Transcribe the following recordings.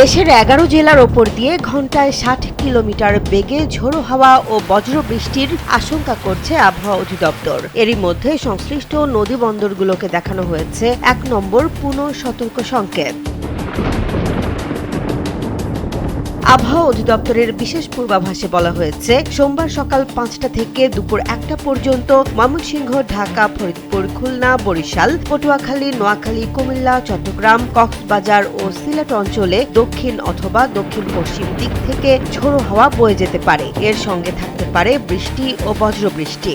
দেশের ১১ জেলার ওপর দিয়ে ঘন্টায় ৬০ কিলোমিটার বেগে ঝোড়ো হাওয়া ও বজ্রবৃষ্টির আশঙ্কা করছে আবহাওয়া অধিদপ্তর। এরই মধ্যে সংশ্লিষ্ট নদী বন্দরগুলোকে দেখানো হয়েছে ১ নম্বর পুনঃ সতর্ক সংকেত। আবহাওয়া অধিদপ্তরের বিশেষ পূর্বাভাসে বলা হয়েছে, সোমবার সকাল ৫টা থেকে দুপুর ১টা পর্যন্ত ময়মনসিংহ, ঢাকা, ফরিদপুর, খুলনা, বরিশাল, পটুয়াখালী, নোয়াখালী, কুমিল্লা, চট্টগ্রাম, কক্সবাজার ও সিলেট অঞ্চলে দক্ষিণ অথবা দক্ষিণ পশ্চিম দিক থেকে ঝোড়ো হাওয়া বয়ে যেতে পারে। এর সঙ্গে থাকতে পারে বৃষ্টি ও বজ্রবৃষ্টি।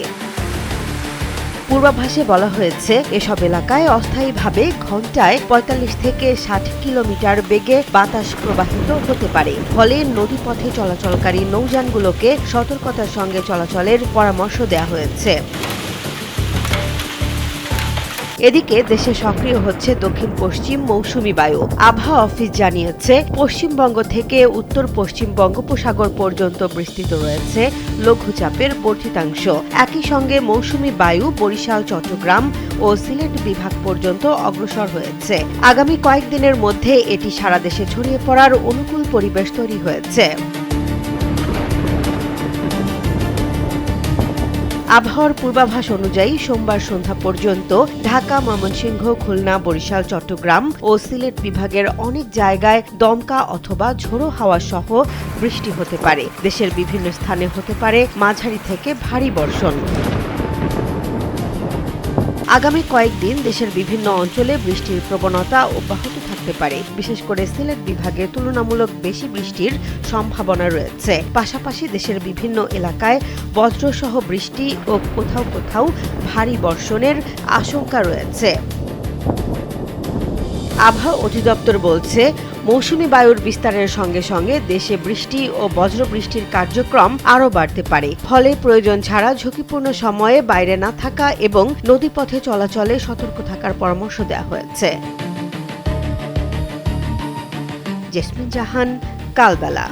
পূর্বাভাসে বলা হয়েছে, এসব এলাকায় অস্থায়ীভাবে ঘন্টায় ৪৫ থেকে ৬০ কিলোমিটার বেগে বাতাস প্রবাহিত হতে পারে। ফলে নদীপথে চলাচলকারী নৌযানগুলোকে সতর্কতার সঙ্গে চলাচলের পরামর্শ দেওয়া হয়েছে। এদিকে দেশে সক্রিয় হচ্ছে দক্ষিণ পশ্চিম মৌসুমি বায়ু। আবহাওয়া অফিস জানিয়েছে, পশ্চিমবঙ্গ থেকে উত্তর পশ্চিম বঙ্গোপসাগর পর্যন্ত বিস্তৃত রয়েছে লঘুচাপের বর্ধিতাংশ। একই সঙ্গে মৌসুমি বায়ু বরিশাল, চট্টগ্রাম ও সিলেট বিভাগ পর্যন্ত অগ্রসর হয়েছে। আগামী কয়েকদিনের মধ্যে এটি সারা দেশে ছড়িয়ে পড়ার অনুকূল পরিবেশ তৈরি হয়েছে। আবহাওয়ার পূর্বাভাস অনুযায়ী সোমবার সন্ধ্যা পর্যন্ত ঢাকা, ময়মনসিংহ, খুলনা, বরিশাল, চট্টগ্রাম ও সিলেট বিভাগের অনেক জায়গায় দমকা অথবা ঝোড়ো হাওয়া সহ বৃষ্টি হতে পারে। দেশের বিভিন্ন স্থানে হতে পারে মাঝারি থেকে ভারী বর্ষণ। আগামী কয়েকদিন দেশের বিভিন্ন অঞ্চলে বৃষ্টির প্রবণতা অব্যাহত থাকতে পারে। বিশেষ করে সিলেট বিভাগে তুলনামূলক বেশি বৃষ্টির সম্ভাবনা রয়েছে। পাশাপাশি দেশের বিভিন্ন এলাকায় বজ্রসহ বৃষ্টি ও কোথাও কোথাও ভারী বর্ষণের আশঙ্কা রয়েছে। আবহাওয়া অধিদপ্তর বলছে, মৌসুমী বায়ুর বিস্তারের সঙ্গে সঙ্গে দেশে বৃষ্টি ও বজ্রবৃষ্টির কার্যক্রম আরও বাড়তে পারে। ফলে প্রয়োজন ছাড়া ঝুঁকিপূর্ণ সময়ে বাইরে না থাকা এবং নদীপথে চলাচলে সতর্ক থাকার পরামর্শ দেওয়া হয়েছে। জেসমিন জাহান, কালবেলা।